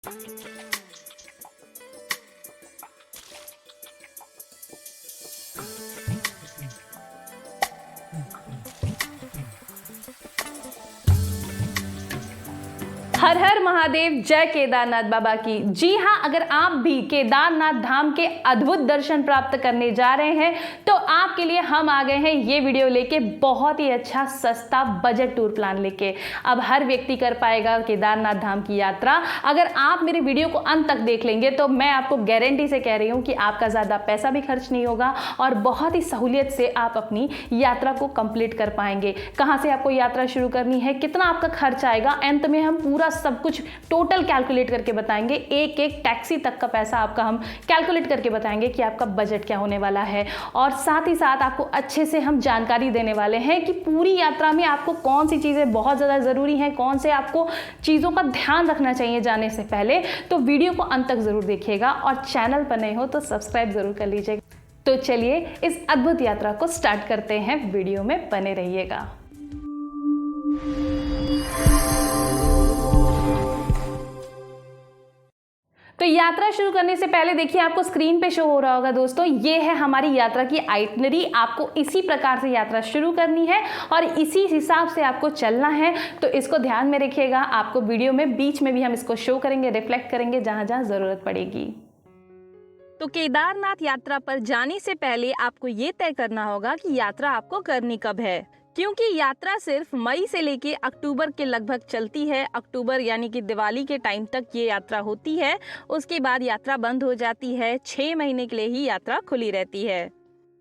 हर हर महादेव, जय केदारनाथ बाबा की। जी हाँ, अगर आप भी केदारनाथ धाम के अद्भुत दर्शन प्राप्त करने जा रहे हैं तो आपके लिए हम आ गए हैं ये वीडियो लेके, बहुत ही अच्छा सस्ता बजट टूर प्लान लेके। अब हर व्यक्ति कर पाएगा केदारनाथ धाम की यात्रा। अगर आप मेरे वीडियो को अंत तक देख लेंगे तो मैं आपको गारंटी से कह रही हूँ कि आपका ज़्यादा पैसा भी खर्च नहीं होगा और बहुत ही सहूलियत से आप अपनी यात्रा को कंप्लीट कर पाएंगे। कहाँ से आपको यात्रा शुरू करनी है, कितना आपका खर्च आएगा, अंत में हम पूरा सब कुछ टोटल कैलकुलेट करके बताएंगे। एक एक टैक्सी तक का पैसा आपका हम कैलकुलेट करके बताएंगे कि आपका बजट क्या होने वाला है। और साथ ही साथ आपको अच्छे से हम जानकारी देने वाले हैं कि पूरी यात्रा में आपको कौन सी चीज़ें बहुत ज़्यादा ज़रूरी हैं, कौन से आपको चीज़ों का ध्यान रखना चाहिए जाने से पहले। तो वीडियो को अंत तक ज़रूर देखिएगा और चैनल पर नए हो तो सब्सक्राइब ज़रूर कर लीजिएगा। तो चलिए इस अद्भुत यात्रा को स्टार्ट करते हैं, वीडियो में बने रहिएगा। तो यात्रा शुरू करने से पहले देखिए, आपको स्क्रीन पे शो हो रहा होगा दोस्तों, ये है हमारी यात्रा की आइटनरी। आपको इसी प्रकार से यात्रा शुरू करनी है और इसी हिसाब से आपको चलना है। तो इसको ध्यान में रखिएगा। आपको वीडियो में बीच में भी हम इसको शो करेंगे, रिफ्लेक्ट करेंगे जहां जहां जरूरत पड़ेगी। तो केदारनाथ यात्रा पर जाने से पहले आपको ये तय करना होगा कि यात्रा आपको करनी कब है, क्योंकि यात्रा सिर्फ मई से लेके अक्टूबर के लगभग चलती है। अक्टूबर यानी कि दिवाली के टाइम तक ये यात्रा होती है। उसके बाद यात्रा बंद हो जाती है। 6 महीने के लिए ही यात्रा खुली रहती है।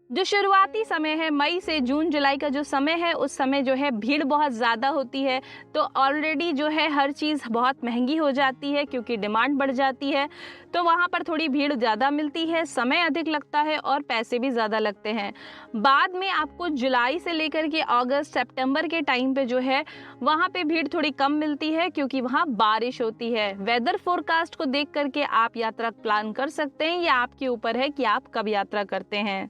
जो शुरुआती समय है, मई से जून जुलाई का जो समय है, उस समय जो है भीड़ बहुत ज़्यादा होती है। तो ऑलरेडी जो है हर चीज़ बहुत महंगी हो जाती है क्योंकि डिमांड बढ़ जाती है। तो वहाँ पर थोड़ी भीड़ ज़्यादा मिलती है, समय अधिक लगता है और पैसे भी ज़्यादा लगते हैं। बाद में आपको जुलाई से लेकर के अगस्त सितंबर के टाइम पे जो है वहाँ पे भीड़ थोड़ी कम मिलती है क्योंकि वहाँ बारिश होती है। वेदर फोरकास्ट को देख करके आप यात्रा प्लान कर सकते हैं। ये आपके ऊपर है कि आप कब यात्रा करते हैं।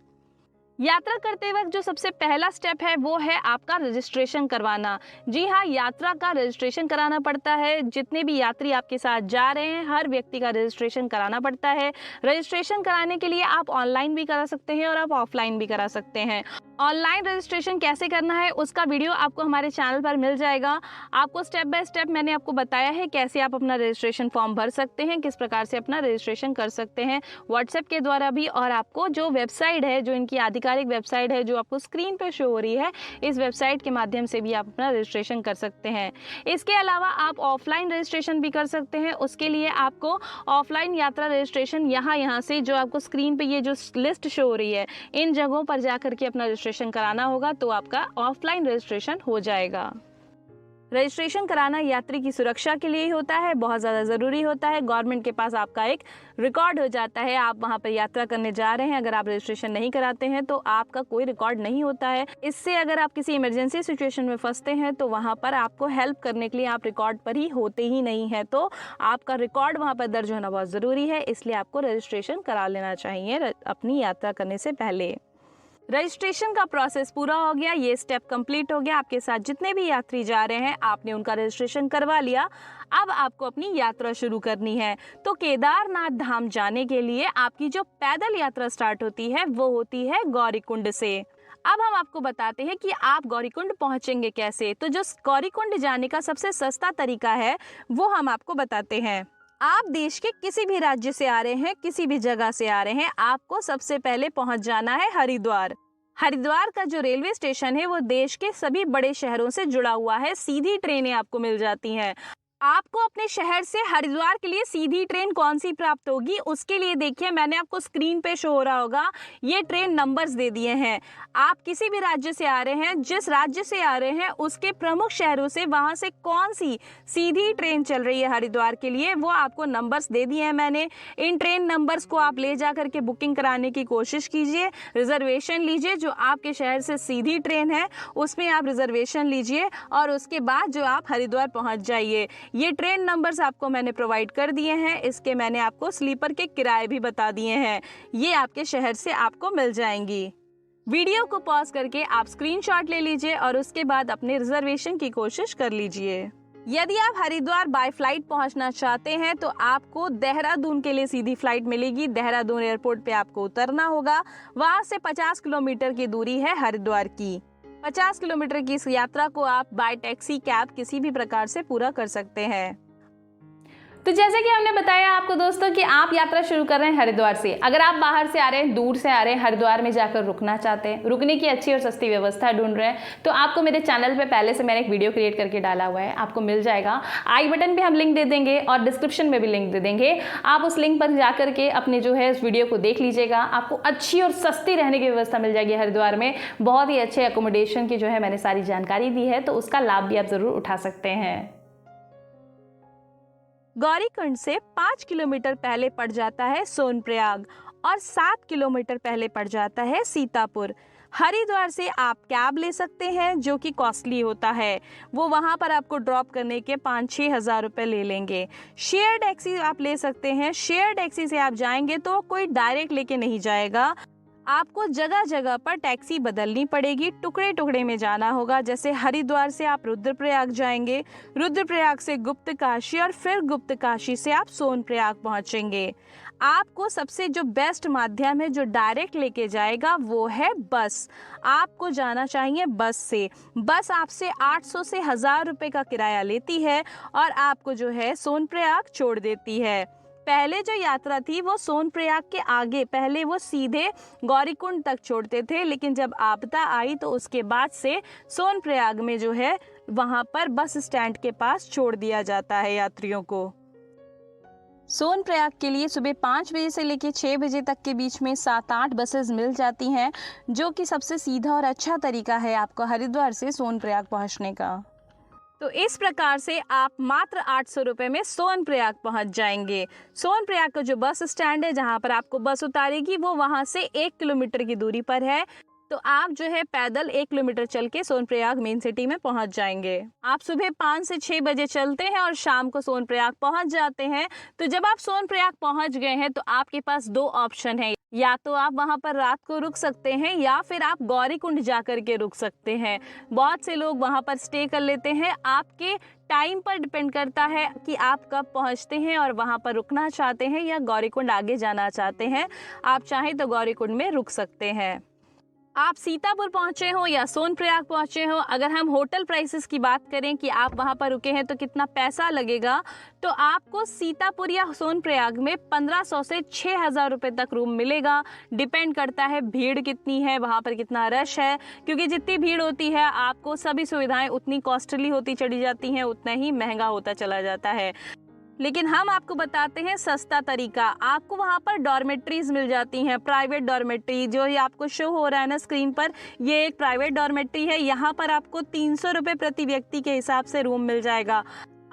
यात्रा करते वक्त जो सबसे पहला स्टेप है वो है आपका रजिस्ट्रेशन करवाना। जी हाँ, यात्रा का रजिस्ट्रेशन कराना पड़ता है। जितने भी यात्री आपके साथ जा रहे हैं, हर व्यक्ति का रजिस्ट्रेशन कराना पड़ता है। रजिस्ट्रेशन कराने के लिए आप ऑनलाइन भी करा सकते हैं और आप ऑफलाइन भी करा सकते हैं। ऑनलाइन रजिस्ट्रेशन कैसे करना है उसका वीडियो आपको हमारे चैनल पर मिल जाएगा। आपको स्टेप बाय स्टेप मैंने आपको बताया है कैसे आप अपना रजिस्ट्रेशन फॉर्म भर सकते हैं, किस प्रकार से अपना रजिस्ट्रेशन कर सकते हैं व्हाट्सएप के द्वारा भी। और आपको जो वेबसाइट है, जो इनकी आधिकारिक वेबसाइट है जो आपको स्क्रीन पे शो हो रही है, इस वेबसाइट के माध्यम से भी आप अपना रजिस्ट्रेशन कर सकते हैं। इसके अलावा आप ऑफलाइन रजिस्ट्रेशन भी कर सकते हैं। उसके लिए आपको ऑफलाइन यात्रा रजिस्ट्रेशन यहाँ से जो आपको स्क्रीन पे ये जो लिस्ट शो हो रही है, इन जगहों पर जा करके अपना रजिस्ट्रेशन कराना होगा, तो आपका ऑफलाइन रजिस्ट्रेशन हो जाएगा। रजिस्ट्रेशन कराना यात्री की सुरक्षा के लिए ही होता है, बहुत ज़्यादा ज़रूरी होता है। गवर्नमेंट के पास आपका एक रिकॉर्ड हो जाता है, आप वहाँ पर यात्रा करने जा रहे हैं। अगर आप रजिस्ट्रेशन नहीं कराते हैं तो आपका कोई रिकॉर्ड नहीं होता है। इससे अगर आप किसी इमरजेंसी सिचुएशन में फंसते हैं तो वहाँ पर आपको हेल्प करने के लिए आप रिकॉर्ड पर ही होते ही नहीं है। तो आपका रिकॉर्ड वहाँ पर दर्ज होना बहुत ज़रूरी है, इसलिए आपको रजिस्ट्रेशन करा लेना चाहिए अपनी यात्रा करने से पहले। रजिस्ट्रेशन का प्रोसेस पूरा हो गया, ये स्टेप कंप्लीट हो गया। आपके साथ जितने भी यात्री जा रहे हैं, आपने उनका रजिस्ट्रेशन करवा लिया। अब आपको अपनी यात्रा शुरू करनी है। तो केदारनाथ धाम जाने के लिए आपकी जो पैदल यात्रा स्टार्ट होती है वो होती है गौरीकुंड से। अब हम आपको बताते हैं कि आप गौरीकुंड पहुंचेंगे कैसे। तो जो गौरीकुंड जाने का सबसे सस्ता तरीका है वो हम आपको बताते हैं। आप देश के किसी भी राज्य से आ रहे हैं, किसी भी जगह से आ रहे हैं, आपको सबसे पहले पहुंच जाना है हरिद्वार। हरिद्वार का जो रेलवे स्टेशन है वो देश के सभी बड़े शहरों से जुड़ा हुआ है। सीधी ट्रेनें आपको मिल जाती हैं। आपको अपने शहर से हरिद्वार के लिए सीधी ट्रेन कौन सी प्राप्त होगी, उसके लिए देखिए मैंने आपको स्क्रीन पे शो हो रहा होगा, ये ट्रेन नंबर्स दे दिए हैं। आप किसी भी राज्य से आ रहे हैं, जिस राज्य से आ रहे हैं उसके प्रमुख शहरों से वहां से कौन सी सीधी ट्रेन चल रही है हरिद्वार के लिए, वो आपको नंबर्स दे दिए हैं मैंने। इन ट्रेन नंबर्स को आप ले जा करके बुकिंग कराने की कोशिश कीजिए, रिजर्वेशन लीजिए। जो आपके शहर से सीधी ट्रेन है उसमें आप रिजर्वेशन लीजिए और उसके बाद जो आप हरिद्वार पहुंच जाइए। ये ट्रेन नंबर्स आपको मैंने प्रोवाइड कर दिए हैं, इसके मैंने आपको स्लीपर के किराए भी बता दिए हैं। ये आपके शहर से आपको मिल जाएंगी। वीडियो को पॉज करके आप स्क्रीनशॉट ले लीजिए और उसके बाद अपने रिजर्वेशन की कोशिश कर लीजिए। यदि आप हरिद्वार बाय फ्लाइट पहुंचना चाहते हैं तो आपको देहरादून के लिए सीधी फ्लाइट मिलेगी। देहरादून एयरपोर्ट पे आपको उतरना होगा। वहां से 50 किलोमीटर की दूरी है हरिद्वार की। 50 किलोमीटर की इस यात्रा को आप बाय टैक्सी, कैब किसी भी प्रकार से पूरा कर सकते हैं। तो जैसे कि हमने बताया आपको दोस्तों कि आप यात्रा शुरू कर रहे हैं हरिद्वार से। अगर आप बाहर से आ रहे हैं, दूर से आ रहे हैं, हरिद्वार में जाकर रुकना चाहते हैं, रुकने की अच्छी और सस्ती व्यवस्था ढूंढ रहे हैं, तो आपको मेरे चैनल पे पहले से मैंने एक वीडियो क्रिएट करके डाला हुआ है, आपको मिल जाएगा। आई बटन पे हम लिंक दे देंगे और डिस्क्रिप्शन में भी लिंक दे देंगे। आप उस लिंक पर जाकर के अपने जो है इस वीडियो को देख लीजिएगा। आपको अच्छी और सस्ती रहने की व्यवस्था मिल जाएगी हरिद्वार में। बहुत ही अच्छे एकोमोडेशन की जो है मैंने सारी जानकारी दी है, तो उसका लाभ भी आप जरूर उठा सकते हैं। गौरीकुंड से 5 किलोमीटर पहले पड़ जाता है सोनप्रयाग और 7 किलोमीटर पहले पड़ जाता है सीतापुर। हरिद्वार से आप कैब ले सकते हैं जो कि कॉस्टली होता है। वो वहाँ पर आपको ड्रॉप करने के 5-6 हज़ार रुपये ले लेंगे। शेयर टैक्सी आप ले सकते हैं। शेयर टैक्सी से आप जाएंगे तो कोई डायरेक्ट लेके नहीं जाएगा, आपको जगह जगह पर टैक्सी बदलनी पड़ेगी, टुकड़े टुकड़े में जाना होगा। जैसे हरिद्वार से आप रुद्रप्रयाग जाएंगे, रुद्रप्रयाग से गुप्तकाशी और फिर गुप्तकाशी से आप सोनप्रयाग पहुंचेंगे। आपको सबसे जो बेस्ट माध्यम है जो डायरेक्ट लेके जाएगा वो है बस। आपको जाना चाहिए बस से। बस आपसे 800 से 1000 रुपये का किराया लेती है और आपको जो है सोनप्रयाग छोड़ देती है। पहले जो यात्रा थी वो सोनप्रयाग के आगे, पहले वो सीधे गौरीकुंड तक छोड़ते थे, लेकिन जब आपदा आई तो उसके बाद से सोनप्रयाग में जो है वहाँ पर बस स्टैंड के पास छोड़ दिया जाता है यात्रियों को। सोनप्रयाग के लिए सुबह 5 बजे से लेकर 6 बजे तक के बीच में 7-8 बसेस मिल जाती हैं, जो कि सबसे सीधा और अच्छा तरीका है आपको हरिद्वार से सोनप्रयाग पहुँचने का। तो इस प्रकार से आप मात्र 800 रुपये में सोनप्रयाग पहुंच जाएंगे। सोनप्रयाग का जो बस स्टैंड है जहां पर आपको बस उतारेगी वो वहां से 1 किलोमीटर की दूरी पर है। तो आप जो है पैदल 1 किलोमीटर चल के सोनप्रयाग मेन सिटी में पहुंच जाएंगे। आप सुबह 5 से 6 बजे चलते हैं और शाम को सोनप्रयाग पहुंच जाते हैं। तो जब आप सोनप्रयाग पहुंच गए हैं तो आपके पास 2 ऑप्शन है, या तो आप वहां पर रात को रुक सकते हैं या फिर आप गौरीकुंड जाकर के रुक सकते हैं। बहुत से लोग वहां पर स्टे कर लेते हैं। आपके टाइम पर डिपेंड करता है कि आप कब पहुंचते हैं और वहां पर रुकना चाहते हैं या गौरीकुंड आगे जाना चाहते हैं। आप चाहें तो गौरीकुंड में रुक सकते हैं। आप सीतापुर पहुंचे हो या सोनप्रयाग पहुंचे हो, अगर हम होटल प्राइसेस की बात करें कि आप वहां पर रुके हैं तो कितना पैसा लगेगा, तो आपको सीतापुर या सोनप्रयाग में 1500 से 6000 रुपये तक रूम मिलेगा। डिपेंड करता है भीड़ कितनी है, वहां पर कितना रश है, क्योंकि जितनी भीड़ होती है आपको सभी सुविधाएं उतनी कॉस्टली होती चली जाती हैं, उतना ही महंगा होता चला जाता है। लेकिन हम आपको बताते हैं सस्ता तरीका। आपको वहाँ पर डॉर्मेट्रीज मिल जाती हैं, प्राइवेट डॉर्मेट्री। जो ये आपको शो हो रहा है ना स्क्रीन पर, ये एक प्राइवेट डॉर्मेट्री है। यहाँ पर आपको 300 रुपये प्रति व्यक्ति के हिसाब से रूम मिल जाएगा।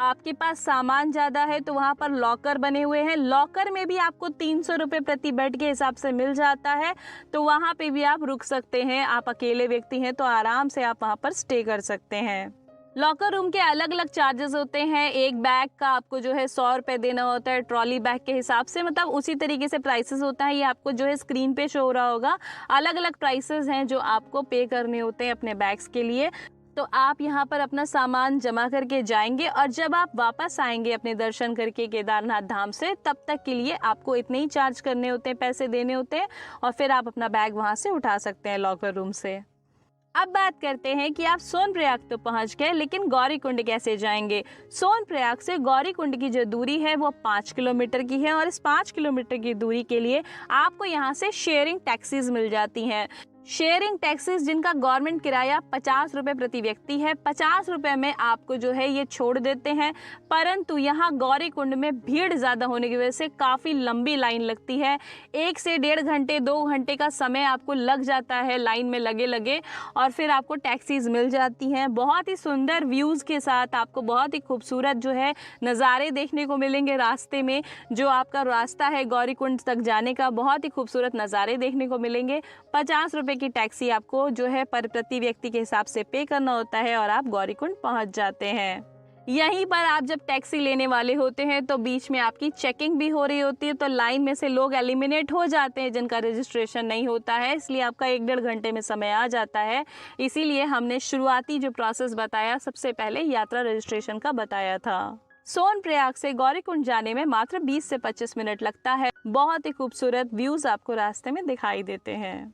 आपके पास सामान ज़्यादा है तो वहाँ पर लॉकर बने हुए हैं, लॉकर में भी आपको 300 रुपये प्रति बेड के हिसाब से मिल जाता है। तो वहाँ पे भी आप रुक सकते हैं। आप अकेले व्यक्ति हैं तो आराम से आप वहाँ पर स्टे कर सकते हैं। लॉकर रूम के अलग अलग चार्जेस होते हैं। एक बैग का आपको जो है 100 रुपये देना होता है ट्रॉली बैग के हिसाब से, मतलब उसी तरीके से प्राइसेस होता है। ये आपको जो है स्क्रीन पे शो हो रहा होगा। अलग अलग प्राइसेस हैं जो आपको पे करने होते हैं अपने बैग्स के लिए। तो आप यहाँ पर अपना सामान जमा करके जाएंगे और जब आप वापस आएंगे अपने दर्शन करके केदारनाथ धाम से, तब तक के लिए आपको इतने ही चार्ज करने होते हैं, पैसे देने होते हैं, और फिर आप अपना बैग वहाँ से उठा सकते हैं लॉकर रूम से। अब बात करते हैं कि आप सोनप्रयाग तो पहुंच गए, लेकिन गौरीकुंड कैसे जाएंगे। सोनप्रयाग से गौरीकुंड की जो दूरी है वो 5 किलोमीटर की है और इस 5 किलोमीटर की दूरी के लिए आपको यहां से शेयरिंग टैक्सीज मिल जाती हैं। शेयरिंग टैक्सीज जिनका गवर्नमेंट किराया 50 रुपये प्रति व्यक्ति है, 50 रुपये में आपको जो है ये छोड़ देते हैं। परंतु यहाँ गौरीकुंड में भीड़ ज़्यादा होने की वजह से काफ़ी लंबी लाइन लगती है। 1 से 1.5 घंटे 2 घंटे का समय आपको लग जाता है लाइन में लगे लगे, और फिर आपको टैक्सीज मिल जाती हैं। बहुत ही सुंदर व्यूज़ के साथ आपको बहुत ही खूबसूरत जो है नज़ारे देखने को मिलेंगे रास्ते में। जो आपका रास्ता है गौरीकुंड तक जाने का, बहुत ही खूबसूरत नज़ारे देखने को मिलेंगे। 50 रुपये की टैक्सी आपको जो है प्रति व्यक्ति के हिसाब से पे करना होता है और आप गौरीकुंड पहुंच जाते हैं। यहीं पर आप जब टैक्सी लेने वाले होते हैं तो बीच में आपकी चेकिंग भी हो रही होती है, तो लाइन में से लोग एलिमिनेट हो जाते हैं जिनका रजिस्ट्रेशन नहीं होता है, इसलिए आपका 1-1.5 घंटे में समय आ जाता है। इसीलिए हमने शुरुआती जो प्रोसेस बताया, सबसे पहले यात्रा रजिस्ट्रेशन का बताया था। सोनप्रयाग से गौरीकुंड जाने में मात्र 20 से 25 मिनट लगता है। बहुत ही खूबसूरत व्यूज आपको रास्ते में दिखाई देते हैं।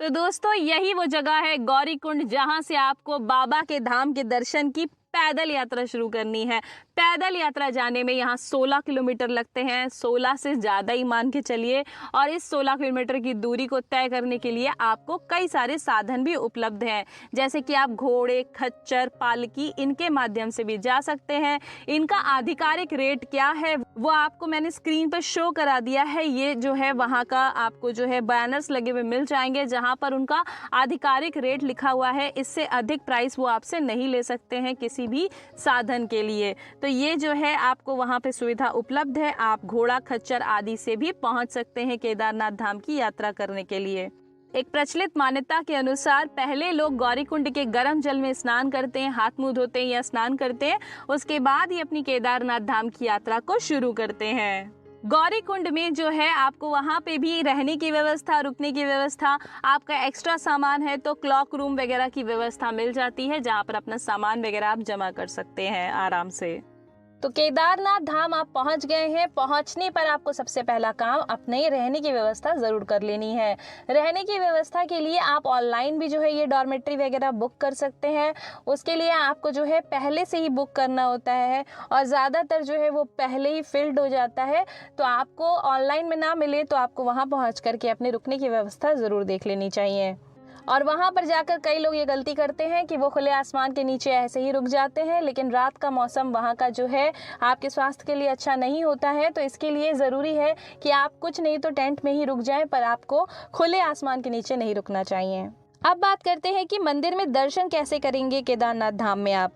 तो दोस्तों, यही वो जगह है गौरीकुंड, जहां से आपको बाबा के धाम के दर्शन की पैदल यात्रा शुरू करनी है। पैदल यात्रा जाने में यहाँ 16 किलोमीटर लगते हैं, 16 से ज़्यादा ही मान के चलिए। और इस 16 किलोमीटर की दूरी को तय करने के लिए आपको कई सारे साधन भी उपलब्ध हैं, जैसे कि आप घोड़े, खच्चर, पालकी, इनके माध्यम से भी जा सकते हैं। इनका आधिकारिक रेट क्या है वो आपको मैंने स्क्रीन पर शो करा दिया है। ये जो है वहाँ का आपको जो है बैनर्स लगे हुए मिल जाएंगे, जहाँ पर उनका आधिकारिक रेट लिखा हुआ है। इससे अधिक प्राइस वो आपसे नहीं ले सकते हैं किसी भी साधन के लिए। तो ये जो है आपको वहाँ पे सुविधा उपलब्ध है। आप घोड़ा, खच्चर आदि से भी पहुँच सकते हैं केदारनाथ धाम की यात्रा करने के लिए। एक प्रचलित मान्यता के अनुसार पहले लोग गौरीकुंड के गर्म जल में स्नान करते हैं, हाथ मुंह धोते हैं या स्नान करते हैं, उसके बाद ही अपनी केदारनाथ धाम की यात्रा को शुरू करते हैं। गौरीकुंड में जो है आपको वहाँ पे भी रहने की व्यवस्था, रुकने की व्यवस्था, आपका एक्स्ट्रा सामान है तो क्लॉक रूम वगैरह की व्यवस्था मिल जाती है, जहाँ पर अपना सामान वगैरह आप जमा कर सकते हैं आराम से। तो केदारनाथ धाम आप पहुंच गए हैं। पहुंचने पर आपको सबसे पहला काम अपने रहने की व्यवस्था ज़रूर कर लेनी है। रहने की व्यवस्था के लिए आप ऑनलाइन भी जो है ये डॉर्मेट्री वगैरह बुक कर सकते हैं। उसके लिए आपको जो है पहले से ही बुक करना होता है और ज़्यादातर जो है वो पहले ही फिल्ड हो जाता है। तो आपको ऑनलाइन में ना मिले तो आपको वहाँ पहुँच करके अपने रुकने की व्यवस्था ज़रूर देख लेनी चाहिए। और वहाँ पर जाकर कई लोग ये गलती करते हैं कि वो खुले आसमान के नीचे ऐसे ही रुक जाते हैं, लेकिन रात का मौसम वहाँ का जो है आपके स्वास्थ्य के लिए अच्छा नहीं होता है। तो इसके लिए ज़रूरी है कि आप कुछ नहीं तो टेंट में ही रुक जाएं, पर आपको खुले आसमान के नीचे नहीं रुकना चाहिए। अब बात करते हैं कि मंदिर में दर्शन कैसे करेंगे केदारनाथ धाम में आप।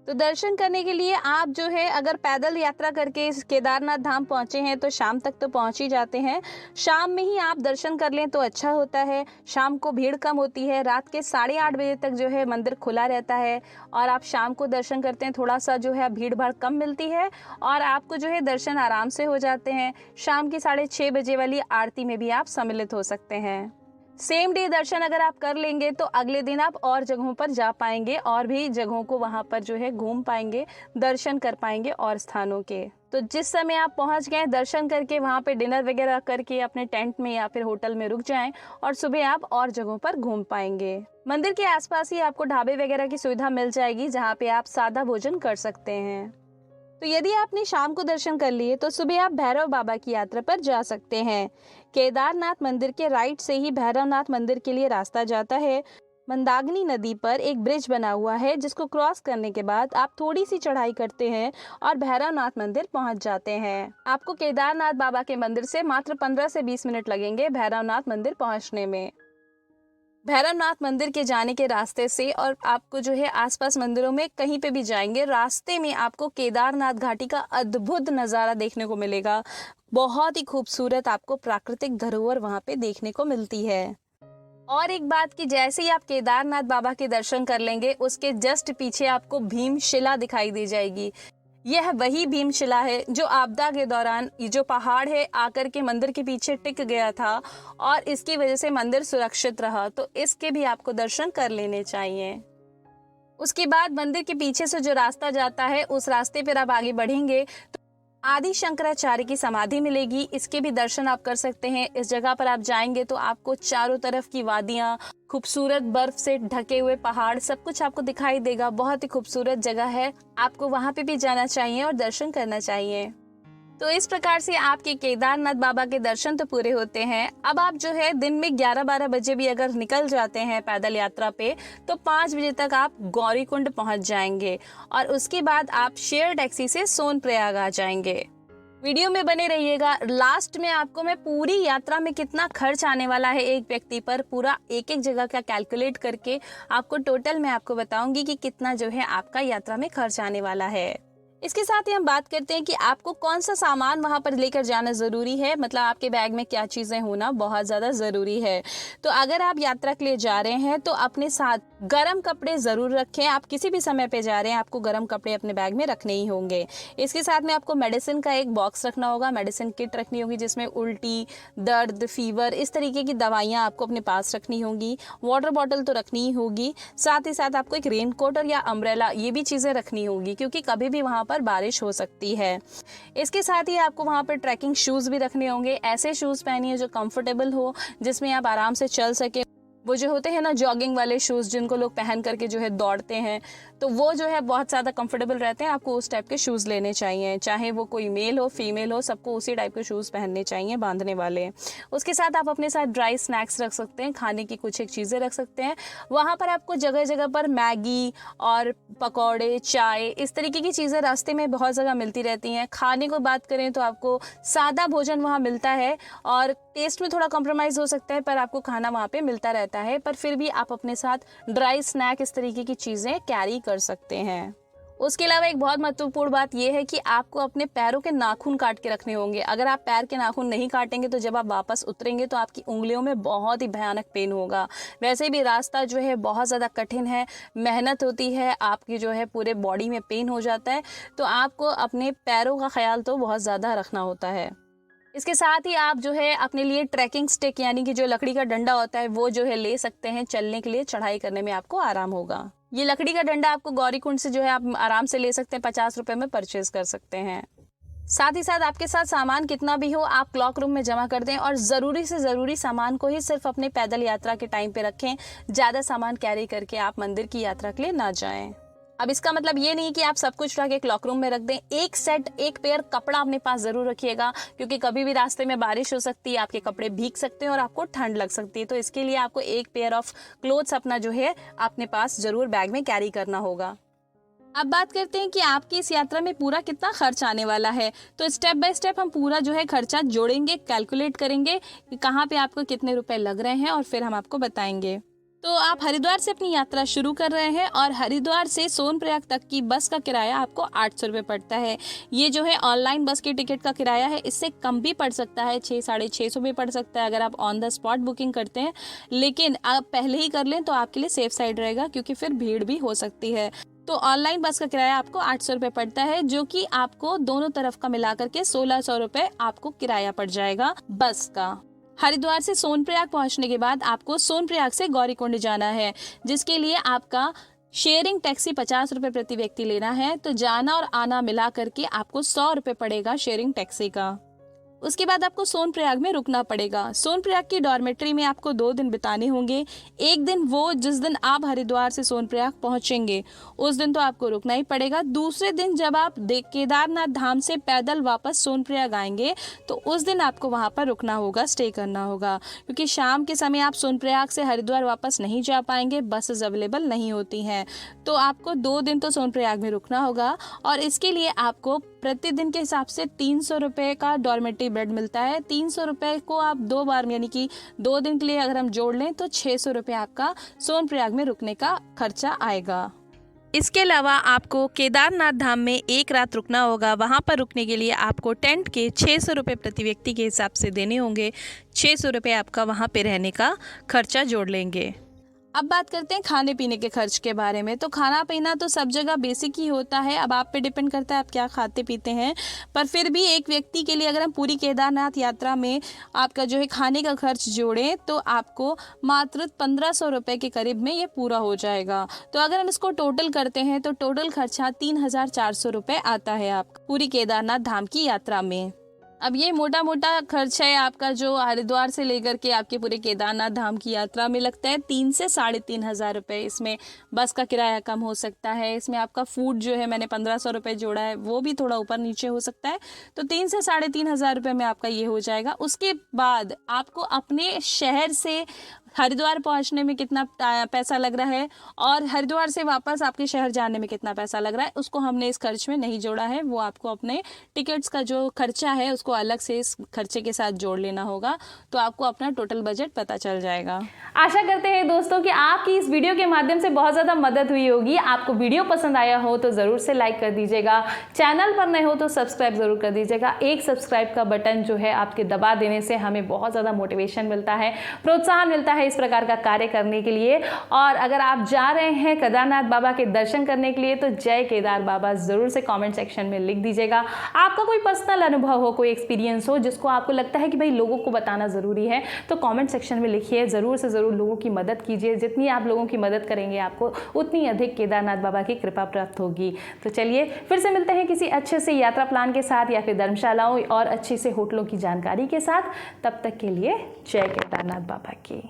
तो दर्शन करने के लिए आप जो है अगर पैदल यात्रा करके इस केदारनाथ धाम पहुंचे हैं तो शाम तक तो पहुंच ही जाते हैं। शाम में ही आप दर्शन कर लें तो अच्छा होता है। शाम को भीड़ कम होती है, रात के 8:30 बजे तक जो है मंदिर खुला रहता है और आप शाम को दर्शन करते हैं, थोड़ा सा जो है भीड़ भाड़ कम मिलती है और आपको जो है दर्शन आराम से हो जाते हैं। शाम की 6:30 बजे वाली आरती में भी आप सम्मिलित हो सकते हैं। सेम डे दर्शन अगर आप कर लेंगे तो अगले दिन आप और जगहों पर जा पाएंगे और भी जगहों को वहां पर जो है घूम पाएंगे, दर्शन कर पाएंगे और स्थानों के। तो जिस समय आप पहुंच गए दर्शन करके वहां पे डिनर वगैरह करके अपने टेंट में या फिर होटल में रुक जाएं और सुबह आप और जगहों पर घूम पाएंगे। मंदिर के आसपास ही आपको ढाबे वगैरह की सुविधा मिल जाएगी, जहाँ पे आप सादा भोजन कर सकते हैं। तो यदि आपने शाम को दर्शन कर लिए तो सुबह आप भैरव बाबा की यात्रा पर जा सकते हैं। केदारनाथ मंदिर के राइट से ही भैरवनाथ मंदिर के लिए रास्ता जाता है। मंदाकिनी नदी पर एक ब्रिज बना हुआ है, जिसको क्रॉस करने के बाद आप थोड़ी सी चढ़ाई करते हैं और भैरवनाथ मंदिर पहुंच जाते हैं। आपको केदारनाथ बाबा के मंदिर से मात्र 15 से 20 मिनट लगेंगे भैरवनाथ मंदिर पहुंचने में। भैरवनाथ मंदिर के जाने के रास्ते से और आपको जो है आसपास मंदिरों में कहीं पे भी जाएंगे, रास्ते में आपको केदारनाथ घाटी का अद्भुत नज़ारा देखने को मिलेगा। बहुत ही खूबसूरत आपको प्राकृतिक धरोहर वहाँ पे देखने को मिलती है। और एक बात कि जैसे ही आप केदारनाथ बाबा के दर्शन कर लेंगे, उसके जस्ट पीछे आपको भीमशिला दिखाई दी जाएगी। यह वही भीमशिला है जो आपदा के दौरान ये जो पहाड़ है आकर के मंदिर के पीछे टिक गया था और इसकी वजह से मंदिर सुरक्षित रहा। तो इसके भी आपको दर्शन कर लेने चाहिए। उसके बाद मंदिर के पीछे से जो रास्ता जाता है उस रास्ते पर आप आगे बढ़ेंगे तो आदि शंकराचार्य की समाधि मिलेगी। इसके भी दर्शन आप कर सकते हैं। इस जगह पर आप जाएंगे तो आपको चारों तरफ की वादियां, खूबसूरत बर्फ से ढके हुए पहाड़, सब कुछ आपको दिखाई देगा। बहुत ही खूबसूरत जगह है, आपको वहां पे भी जाना चाहिए और दर्शन करना चाहिए। तो इस प्रकार से आपके केदारनाथ बाबा के दर्शन तो पूरे होते हैं। अब आप जो है दिन में 11-12 बजे भी अगर निकल जाते हैं पैदल यात्रा पे तो 5 बजे तक आप गौरीकुंड पहुंच जाएंगे और उसके बाद आप शेयर टैक्सी से सोनप्रयाग आ जाएंगे। वीडियो में बने रहिएगा। लास्ट में आपको मैं पूरी यात्रा में कितना खर्च आने वाला है एक व्यक्ति पर, पूरा एक एक जगह का कैलकुलेट करके आपको टोटल मैं आपको बताऊंगी कि कितना जो है आपका यात्रा में खर्च आने वाला है। इसके साथ ही हम बात करते हैं कि आपको कौन सा सामान वहाँ पर लेकर जाना ज़रूरी है, मतलब आपके बैग में क्या चीज़ें होना बहुत ज़्यादा ज़रूरी है। तो अगर आप यात्रा के लिए जा रहे हैं तो अपने साथ गर्म कपड़े ज़रूर रखें। आप किसी भी समय पे जा रहे हैं आपको गर्म कपड़े अपने बैग में रखने ही होंगे। इसके साथ में आपको मेडिसिन का एक बॉक्स रखना होगा, मेडिसिन किट रखनी होगी जिसमें उल्टी, दर्द, फीवर इस तरीके की दवाइयाँ आपको अपने पास रखनी होंगी। वाटर बॉटल तो रखनी ही होगी। साथ ही साथ आपको एक रेन कोट और या अम्ब्रेला ये भी चीज़ें रखनी होगी क्योंकि कभी भी वहाँ पर बारिश हो सकती है। इसके साथ ही आपको वहाँ पर ट्रैकिंग शूज़ भी रखने होंगे। ऐसे शूज़ पहनिए जो कंफर्टेबल हो, जिसमें आप आराम से चल सके। वो जो होते हैं ना जॉगिंग वाले शूज़ जिनको लोग पहन करके जो है दौड़ते हैं, तो वो जो है बहुत ज़्यादा कंफर्टेबल रहते हैं। आपको उस टाइप के शूज़ लेने चाहिए, चाहे वो कोई मेल हो फीमेल हो, सबको उसी टाइप के शूज़ पहनने चाहिए बांधने वाले। उसके साथ आप अपने साथ ड्राई स्नैक्स रख सकते हैं, खाने की कुछ एक चीज़ें रख सकते हैं। वहाँ पर आपको जगह जगह पर मैगी और पकौड़े, चाय इस तरीके की चीज़ें रास्ते में बहुत जगह मिलती रहती हैं। खाने को बात करें तो आपको सादा भोजन वहाँ मिलता है और टेस्ट में थोड़ा कॉम्प्रोमाइज़ हो सकता है, पर आपको खाना वहाँ पे मिलता रहता है। पर फिर भी आप अपने साथ ड्राई स्नैक इस तरीके की चीज़ें कैरी कर सकते हैं। उसके अलावा एक बहुत महत्वपूर्ण बात यह है कि आपको अपने पैरों के नाखून काट के रखने होंगे। अगर आप पैर के नाखून नहीं काटेंगे तो जब आप वापस उतरेंगे तो आपकी उंगलियों में बहुत ही भयानक पेन होगा। वैसे भी रास्ता जो है बहुत ज़्यादा कठिन है, मेहनत होती है, आपकी जो है पूरे बॉडी में पेन हो जाता है, तो आपको अपने पैरों का ख्याल तो बहुत ज़्यादा रखना होता है। इसके साथ ही आप जो है अपने लिए ट्रैकिंग स्टिक यानी कि जो लकड़ी का डंडा होता है वो जो है ले सकते हैं। चलने के लिए, चढ़ाई करने में आपको आराम होगा। ये लकड़ी का डंडा आपको गौरीकुंड से जो है आप आराम से ले सकते हैं, 50 रुपए में परचेज कर सकते हैं। साथ ही साथ आपके साथ सामान कितना भी हो आप क्लॉक रूम में जमा कर दें और ज़रूरी से ज़रूरी सामान को ही सिर्फ अपने पैदल यात्रा के टाइम पे रखें। ज़्यादा सामान कैरी करके आप मंदिर की यात्रा के लिए ना जाएं। अब इसका मतलब ये नहीं कि आप सब कुछ उठा के क्लॉक रूम में रख दें। एक पेयर कपड़ा अपने पास ज़रूर रखिएगा क्योंकि कभी भी रास्ते में बारिश हो सकती है, आपके कपड़े भीग सकते हैं और आपको ठंड लग सकती है। तो इसके लिए आपको एक पेयर ऑफ क्लोथ्स अपना जो है अपने पास ज़रूर बैग में कैरी करना होगा। अब बात करते हैं कि आपकी इस यात्रा में पूरा कितना खर्च आने वाला है। तो स्टेप बाय स्टेप हम पूरा जो है खर्चा जोड़ेंगे, कैलकुलेट करेंगे कि कहाँ पे आपको कितने रुपए लग रहे हैं और फिर हम आपको बताएंगे। तो आप हरिद्वार से अपनी यात्रा शुरू कर रहे हैं और हरिद्वार से सोनप्रयाग तक की बस का किराया आपको 800 रुपये पड़ता है। ये जो है ऑनलाइन बस की टिकट का किराया है, इससे कम भी पड़ सकता है, 600-650 भी पड़ सकता है अगर आप ऑन द स्पॉट बुकिंग करते हैं। लेकिन आप पहले ही कर लें तो आपके लिए सेफ साइड रहेगा क्योंकि फिर भीड़ भी हो सकती है। तो ऑनलाइन बस का किराया आपको 800 रुपये पड़ता है, जो कि आपको दोनों तरफ का मिलाकर के 1600 रुपये आपको किराया पड़ जाएगा बस का। हरिद्वार से सोनप्रयाग पहुंचने के बाद आपको सोनप्रयाग से गौरीकुंड जाना है, जिसके लिए आपका शेयरिंग टैक्सी 50 रुपये प्रति व्यक्ति लेना है। तो जाना और आना मिला करके आपको 100 रुपये पड़ेगा शेयरिंग टैक्सी का। उसके बाद आपको सोनप्रयाग में रुकना पड़ेगा। सोनप्रयाग की डॉर्मेट्री में आपको 2 दिन बिताने होंगे। एक दिन वो जिस दिन आप हरिद्वार से सोनप्रयाग पहुंचेंगे उस दिन तो आपको रुकना ही पड़ेगा। दूसरे दिन जब आप केदारनाथ धाम से पैदल वापस सोनप्रयाग आएंगे तो उस दिन आपको वहां पर रुकना होगा, स्टे करना होगा, क्योंकि शाम के समय आप सोनप्रयाग से हरिद्वार वापस नहीं जा पाएंगे, बसेस अवेलेबल नहीं होती हैं। तो आपको 2 दिन तो सोनप्रयाग में रुकना होगा और इसके लिए आपको प्रतिदिन के हिसाब से 300 रुपये का डॉर्मेट्री बेड मिलता है। 300 रुपये को आप 2 बार यानी कि 2 दिन के लिए अगर हम जोड़ लें तो 600 रुपये आपका सोनप्रयाग में रुकने का खर्चा आएगा। इसके अलावा आपको केदारनाथ धाम में 1 रात रुकना होगा। वहाँ पर रुकने के लिए आपको टेंट के 600 रुपये प्रति व्यक्ति के हिसाब से देने होंगे। 600 रुपये आपका वहाँ पे रहने का खर्चा जोड़ लेंगे। अब बात करते हैं खाने पीने के खर्च के बारे में। तो खाना पीना तो सब जगह बेसिक ही होता है, अब आप पे डिपेंड करता है आप क्या खाते पीते हैं। पर फिर भी एक व्यक्ति के लिए अगर हम पूरी केदारनाथ यात्रा में आपका जो है खाने का खर्च जोड़ें तो आपको मात्र 1500 रुपये के करीब में ये पूरा हो जाएगा। तो अगर हम इसको टोटल करते हैं तो टोटल खर्चा 3400 रुपये आता है आपका पूरी केदारनाथ धाम की यात्रा में। अब ये मोटा मोटा खर्च है आपका जो हरिद्वार से लेकर के आपके पूरे केदारनाथ धाम की यात्रा में लगता है 3 से 3500 रुपये। इसमें बस का किराया कम हो सकता है, इसमें आपका फूड जो है मैंने 1500 रुपये जोड़ा है वो भी थोड़ा ऊपर नीचे हो सकता है। तो 3 से 3500 रुपये में आपका ये हो जाएगा। उसके बाद आपको अपने शहर से हरिद्वार पहुंचने में कितना पैसा लग रहा है और हरिद्वार से वापस आपके शहर जाने में कितना पैसा लग रहा है, उसको हमने इस खर्च में नहीं जोड़ा है। वो आपको अपने टिकट्स का जो खर्चा है उसको अलग से इस खर्चे के साथ जोड़ लेना होगा, तो आपको अपना टोटल बजट पता चल जाएगा। आशा करते हैं दोस्तों कि आपकी इस वीडियो के माध्यम से बहुत ज़्यादा मदद हुई होगी। आपको वीडियो पसंद आया हो तो ज़रूर से लाइक कर दीजिएगा, चैनल पर नए हो तो सब्सक्राइब ज़रूर कर दीजिएगा। एक सब्सक्राइब का बटन जो है आपके दबा देने से हमें बहुत ज़्यादा मोटिवेशन मिलता है, प्रोत्साहन मिलता है इस प्रकार का कार्य करने के लिए। और अगर आप जा रहे हैं केदारनाथ बाबा के दर्शन करने के लिए तो जय केदार बाबा ज़रूर से कमेंट सेक्शन में लिख दीजिएगा। आपका कोई पर्सनल अनुभव हो, कोई एक्सपीरियंस हो जिसको आपको लगता है कि भाई लोगों को बताना ज़रूरी है, तो कमेंट सेक्शन में लिखिए। ज़रूर से ज़रूर लोगों की मदद कीजिए। जितनी आप लोगों की मदद करेंगे आपको उतनी अधिक केदारनाथ बाबा की कृपा प्राप्त होगी। तो चलिए फिर से मिलते हैं किसी अच्छे से यात्रा प्लान के साथ या फिर धर्मशालाओं और अच्छे से होटलों की जानकारी के साथ। तब तक के लिए जय केदारनाथ बाबा की।